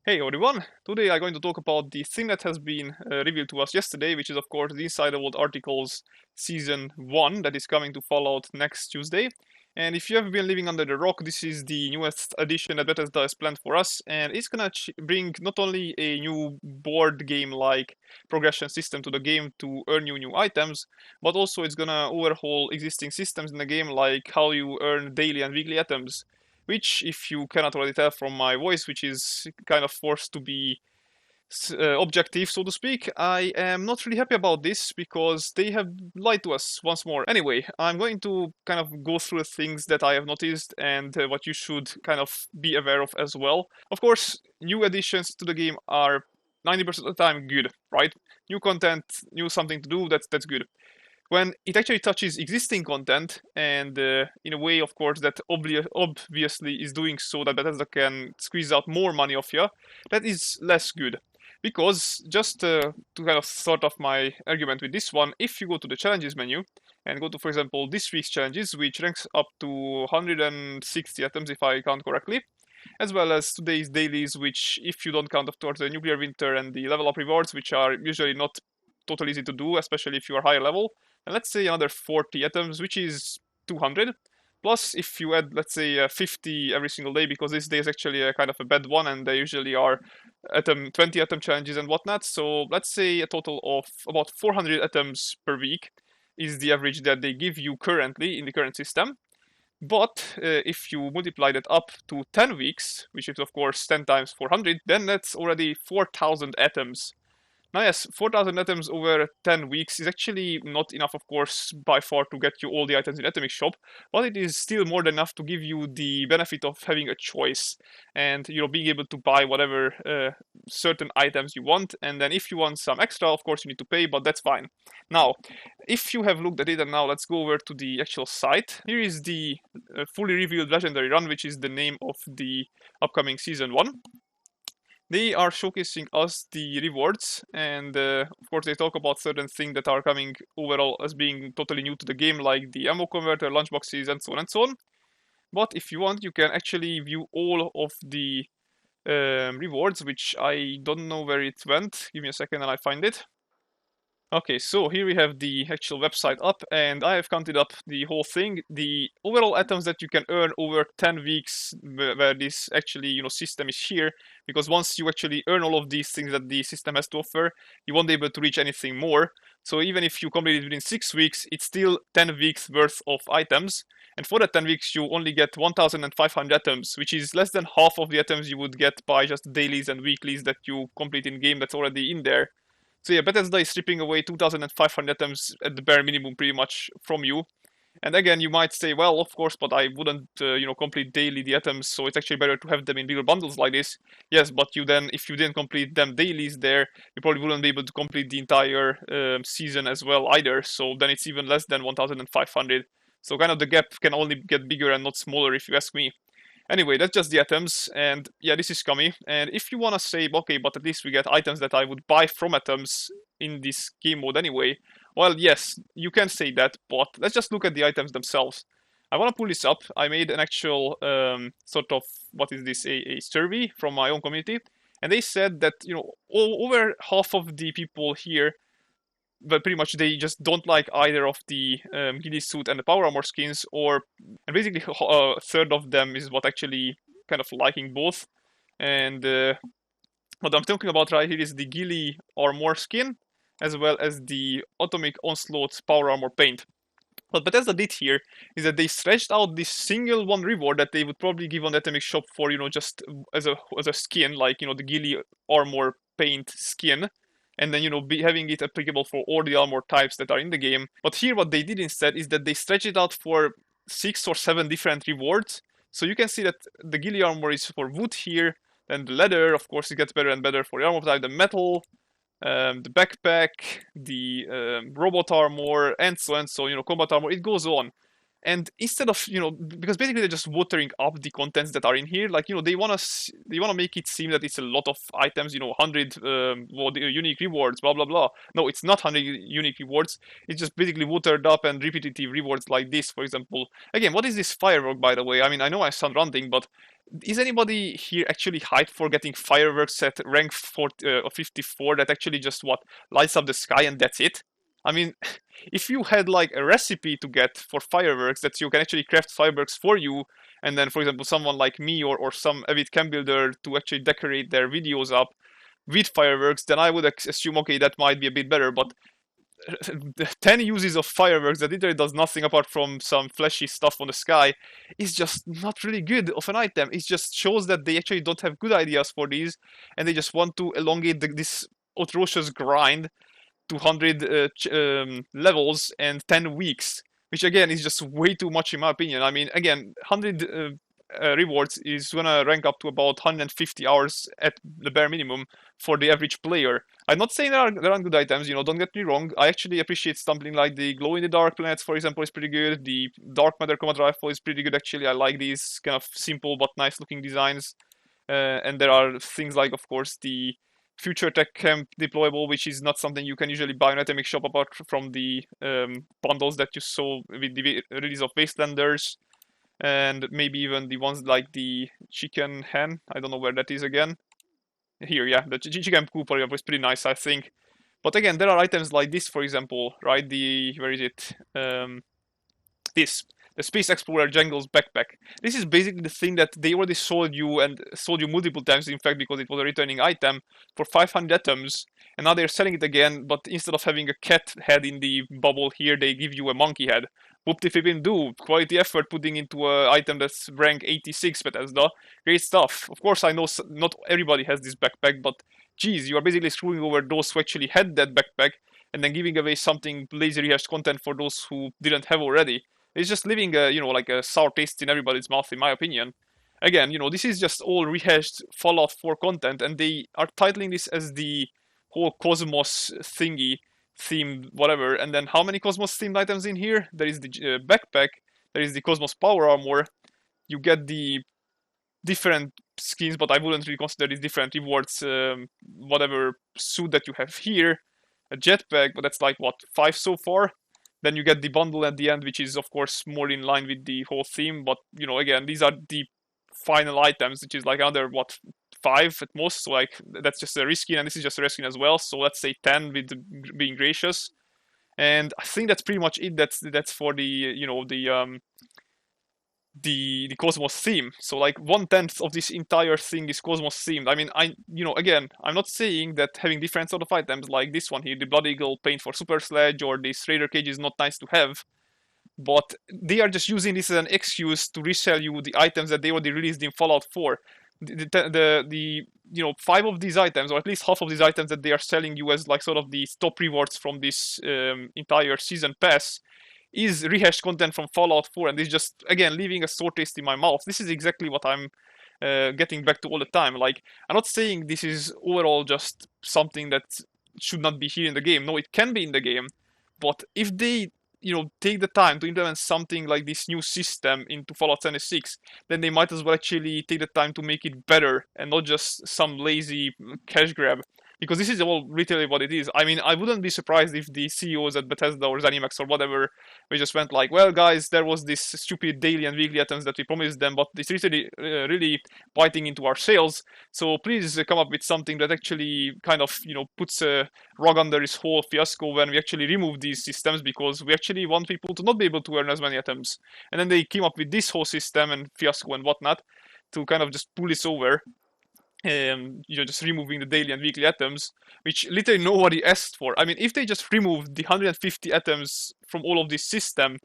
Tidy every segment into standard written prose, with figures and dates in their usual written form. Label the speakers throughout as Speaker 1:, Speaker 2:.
Speaker 1: Hey everyone, today I'm going to talk about the thing that has been revealed to us yesterday, which is of course the Inside World Articles Season 1 that is coming to Fallout next Tuesday. And if you have been living under the rock, this is the newest addition that Bethesda has planned for us, and it's gonna bring not only a new board game-like progression system to the game to earn you new items, but also it's gonna overhaul existing systems in the game like how you earn daily and weekly items, which, if you cannot already tell from my voice, which is kind of forced to be objective, so to speak, I am not really happy about this because they have lied to us once more. Anyway, I'm going to kind of go through the things that I have noticed and what you should kind of be aware of as well. Of course, new additions to the game are 90% of the time good, right? New content, new something to do, that's good. When it actually touches existing content, and in a way, of course, that obviously is doing so that Bethesda can squeeze out more money off you, that is less good. Because, just to kind of sort of my argument with this one, if you go to the challenges menu and go to, for example, this week's challenges, which ranks up to 160 items if I count correctly, as well as today's dailies, which, if you don't count, of course, the nuclear winter and the level up rewards, which are usually not totally easy to do, especially if you are higher level, and let's say another 40 items, which is 200. Plus, if you add, let's say, 50 every single day, because this day is actually a kind of a bad one, and they usually are 20 item challenges and whatnot. So let's say a total of about 400 items per week is the average that they give you currently in the current system. But if you multiply that up to 10 weeks, which is of course 10 times 400, then that's already 4,000 items. Now, yes, 4,000 items over 10 weeks is actually not enough, of course, by far to get you all the items in Atomic Shop, but it is still more than enough to give you the benefit of having a choice and, being able to buy whatever certain items you want. And then if you want some extra, of course, you need to pay, but that's fine. Now, if you have looked at it, and now let's go over to the actual site. Here is the fully revealed Legendary Run, which is the name of the upcoming Season 1. They are showcasing us the rewards, and of course they talk about certain things that are coming overall as being totally new to the game, like the ammo converter, lunchboxes, and so on and so on. But if you want, you can actually view all of the rewards, which I don't know where it went. Give me a second and I find it. Okay, so here we have the actual website up, and I have counted up the whole thing. The overall items that you can earn over 10 weeks where this actually, system is here, because once you actually earn all of these things that the system has to offer, you won't be able to reach anything more. So even if you complete it within 6 weeks, it's still 10 weeks worth of items. And for that 10 weeks, you only get 1,500 items, which is less than half of the items you would get by just dailies and weeklies that you complete in game that's already in there. So yeah, Bethesda is stripping away 2,500 items at the bare minimum pretty much from you. And again, you might say, well, of course, but I wouldn't, complete daily the items, so it's actually better to have them in bigger bundles like this. Yes, but if you didn't complete them dailies there, you probably wouldn't be able to complete the entire season as well either. So then it's even less than 1,500. So kind of the gap can only get bigger and not smaller, if you ask me. Anyway, that's just the items, and yeah, this is scummy. And if you want to say, okay, but at least we get items that I would buy from atoms in this game mode anyway, well, yes, you can say that, but let's just look at the items themselves. I want to pull this up. I made an actual sort of, what is this, a survey from my own community, and they said that, over half of the people here, but pretty much they just don't like either of the ghillie suit and the power armor skins, and basically a third of them is what actually kind of liking both. And what I'm talking about right here is the ghillie armor skin, as well as the Atomic Onslaught power armor paint. What Bethesda did here is that they stretched out this single one reward that they would probably give on the Atomic Shop for, just as a skin, like, the ghillie armor paint skin, and then, be having it applicable for all the armor types that are in the game. But here what they did instead is that they stretched it out for 6 or 7 different rewards. So you can see that the ghillie armor is for wood here, then the leather, of course, it gets better and better for the armor type, the metal, the backpack, the robot armor, and so on, combat armor, it goes on. And instead of, because basically they're just watering up the contents that are in here, like, they wanna make it seem that it's a lot of items, 100 unique rewards, blah blah blah. No, it's not 100 unique rewards. It's just basically watered up and repetitive rewards like this, for example. Again, what is this firework, by the way? I mean, I know I sound ranting, but is anybody here actually hyped for getting fireworks at rank 54 that actually just lights up the sky and that's it? I mean, if you had like a recipe to get for fireworks that you can actually craft fireworks for you, and then for example someone like me or some avid cam builder to actually decorate their videos up with fireworks, then I would assume, okay, that might be a bit better. But the 10 uses of fireworks that literally does nothing apart from some flashy stuff on the sky is just not really good of an item. It just shows that they actually don't have good ideas for these, and they just want to elongate this atrocious grind 200 levels and 10 weeks, which again is just way too much in my opinion. I mean, again, 100 rewards is gonna rank up to about 150 hours at the bare minimum for the average player. I'm not saying there aren't good items, don't get me wrong. I actually appreciate something like the glow in the dark planets, for example, is pretty good. The dark matter command rifle is pretty good actually. I like these kind of simple but nice looking designs. And there are things like, of course, the future tech camp deployable, which is not something you can usually buy on Atomic Shop apart from the bundles that you saw with the release of Wastelanders, and maybe even the ones like the chicken hen. I don't know where that is again. Here, yeah, the chicken coop was pretty nice, I think. But again, there are items like this, for example, right? Where is it? This. The Space Explorer Jangle's backpack. This is basically the thing that they already sold you, and sold you multiple times, in fact, because it was a returning item, for 500 atoms. And now they're selling it again, but instead of having a cat head in the bubble here, they give you a monkey head. Whoop-de-flippin' do. Quality effort putting into an item that's rank 86, Bethesda. Great stuff. Of course, I know not everybody has this backpack, but geez, you are basically screwing over those who actually had that backpack, and then giving away something lazy rehashed content for those who didn't have already. It's just leaving a, like a sour taste in everybody's mouth, in my opinion. Again, this is just all rehashed Fallout 4 content, and they are titling this as the whole Cosmos thingy, themed whatever. And then how many Cosmos themed items in here? There is the backpack, there is the Cosmos power armor, you get the different skins, but I wouldn't really consider these different rewards, whatever suit that you have here, a jetpack, but that's like, what, 5 so far? Then you get the bundle at the end, which is of course more in line with the whole theme. But again, these are the final items, which is like another 5 at most. So like that's just a reskin, and this is just a reskin as well. So let's say 10 with being gracious. And I think that's pretty much it. That's for the the Cosmos theme. So like 1/10 of this entire thing is Cosmos themed. I mean, again, I'm not saying that having different sort of items like this one here, the Blood Eagle paint for Super Sledge, or this Raider cage is not nice to have, but they are just using this as an excuse to resell you the items that they already released in Fallout 4. The 5 of these items, or at least half of these items that they are selling you as like sort of the top rewards from this entire season pass, is rehashed content from Fallout 4, and it's just, again, leaving a sore taste in my mouth. This is exactly what I'm getting back to all the time. Like, I'm not saying this is overall just something that should not be here in the game. No, it can be in the game, but if they take the time to implement something like this new system into Fallout 76, then they might as well actually take the time to make it better and not just some lazy cash grab. Because this is all literally what it is. I mean, I wouldn't be surprised if the CEOs at Bethesda or ZeniMax or whatever, we just went like, well, guys, there was this stupid daily and weekly items that we promised them, but it's really biting into our sales. So please come up with something that actually kind of, puts a rug under this whole fiasco when we actually remove these systems, because we actually want people to not be able to earn as many items. And then they came up with this whole system and fiasco and whatnot to kind of just pull this over. Just removing the daily and weekly atoms, which literally nobody asked for. I mean, if they just removed the 150 atoms from all of this system,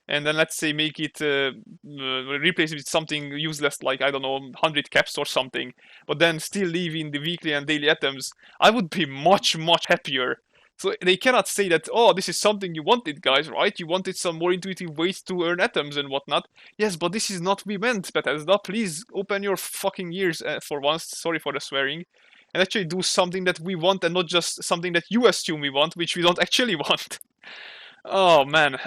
Speaker 1: and then let's say make it replace it with something useless like, I don't know, 100 caps or something, but then still leave in the weekly and daily atoms, I would be much happier. So they cannot say that, oh, this is something you wanted, guys, right? You wanted some more intuitive ways to earn atoms and whatnot. Yes, but this is not what we meant, Bethesda. Please open your fucking ears for once. Sorry for the swearing. And actually do something that we want, and not just something that you assume we want, which we don't actually want. Oh, man.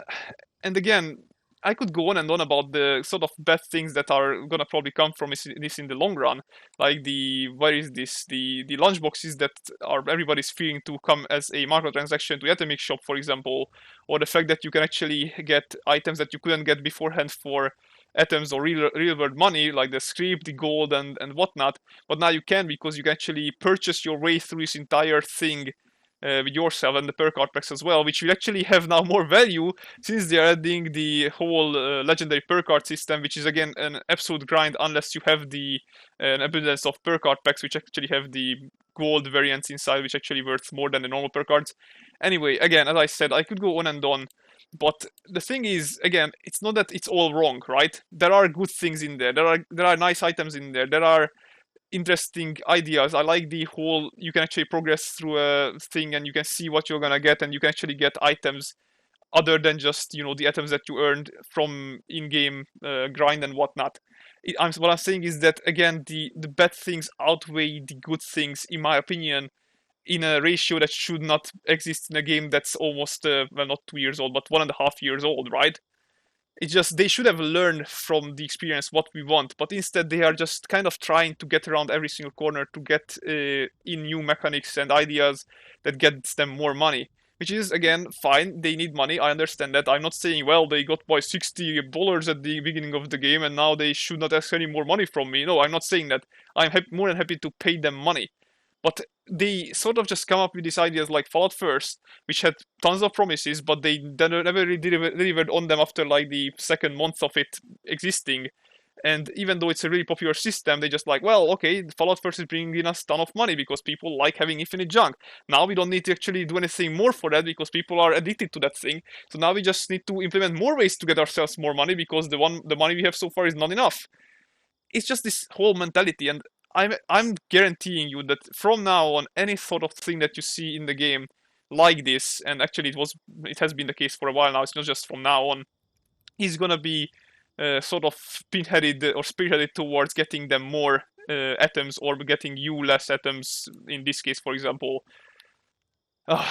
Speaker 1: And again, I could go on and on about the sort of bad things that are gonna probably come from this in the long run, like where is this the lunchboxes that are everybody's fearing to come as a microtransaction to Atomic Shop, for example, or the fact that you can actually get items that you couldn't get beforehand for atoms or real world money, like the script, the gold, and whatnot. But now you can, because you can actually purchase your way through this entire thing with yourself and the perk art packs as well, which will actually have now more value since they are adding the whole legendary perk art system, which is again an absolute grind unless you have an abundance of perk art packs, which actually have the gold variants inside, which actually worth more than the normal perk cards. Anyway, again, as I said, I could go on and on. But the thing is, again, it's not that it's all wrong, right? There are good things in there. There are nice items in there. There are interesting ideas. I like the whole you can actually progress through a thing and you can see what you're gonna get, and you can actually get items other than just the items that you earned from in-game grind and whatnot. What I'm saying is that again the bad things outweigh the good things, in my opinion, in a ratio that should not exist in a game that's almost well, not 2 years old, but 1.5 years old, right? It's just they should have learned from the experience what we want, but instead they are just kind of trying to get around every single corner to get in new mechanics and ideas that gets them more money. Which is again fine. They need money. I understand that. I'm not saying, well, they got by $60 at the beginning of the game and now they should not ask any more money from me. No, I'm not saying that. I'm more than happy to pay them money. But they sort of just come up with these ideas like Fallout First, which had tons of promises, but they never really delivered on them after like the second month of it existing. And even though it's a really popular system, they just like, well, okay, Fallout First is bringing us a ton of money because people like having infinite junk. Now we don't need to actually do anything more for that because people are addicted to that thing. So now we just need to implement more ways to get ourselves more money because the money we have so far is not enough. It's just this whole mentality, and I'm guaranteeing you that from now on, any sort of thing that you see in the game like this, and actually it has been the case for a while now. It's not just from now on. Is gonna be sort of pinheaded or spearheaded towards getting them more atoms or getting you less atoms. In this case, for example.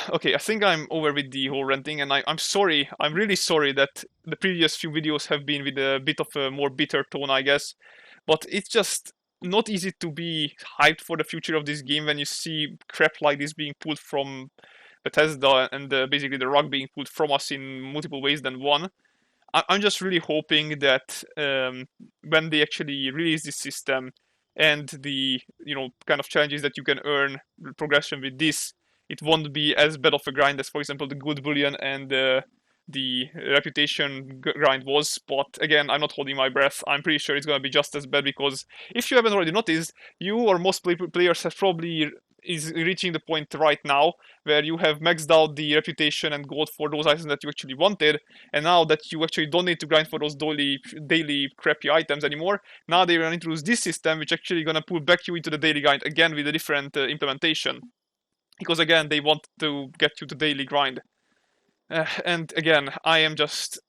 Speaker 1: Okay, I think I'm over with the whole ranting, and I'm sorry. I'm really sorry that the previous few videos have been with a bit of a more bitter tone, I guess. But it's just not easy to be hyped for the future of this game when you see crap like this being pulled from Bethesda and basically the rug being pulled from us in multiple ways than one. I'm just really hoping that when they actually release this system and the kind of challenges that you can earn progression with this, it won't be as bad of a grind as, for example, the good bullion and the reputation grind was. But again, I'm not holding my breath. I'm pretty sure it's going to be just as bad, because if you haven't already noticed, you or most players have probably is reaching the point right now where you have maxed out the reputation and gold for those items that you actually wanted, and now that you actually don't need to grind for those daily crappy items anymore, now they're going to introduce this system which actually going to pull back you into the daily grind again with a different implementation, because again they want to get you to daily grind. And again, I am just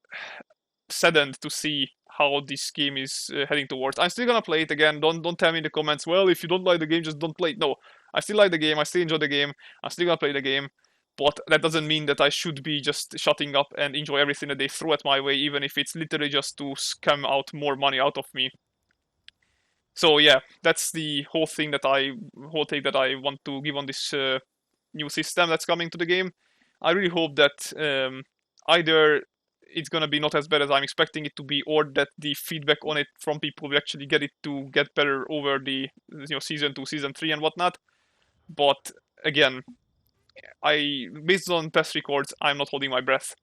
Speaker 1: saddened to see how this game is heading towards. I'm still gonna play it again. Don't tell me in the comments, well, if you don't like the game, just don't play it. No, I still like the game. I still enjoy the game. I'm still gonna play the game. But that doesn't mean that I should be just shutting up and enjoy everything that they throw at my way, even if it's literally just to scam out more money out of me. So yeah, that's the whole take that I want to give on this new system that's coming to the game. I really hope that either it's gonna be not as bad as I'm expecting it to be, or that the feedback on it from people will actually get it to get better over the season 2, season 3, and whatnot. But again, based on past records, I'm not holding my breath.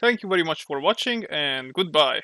Speaker 1: Thank you very much for watching, and goodbye.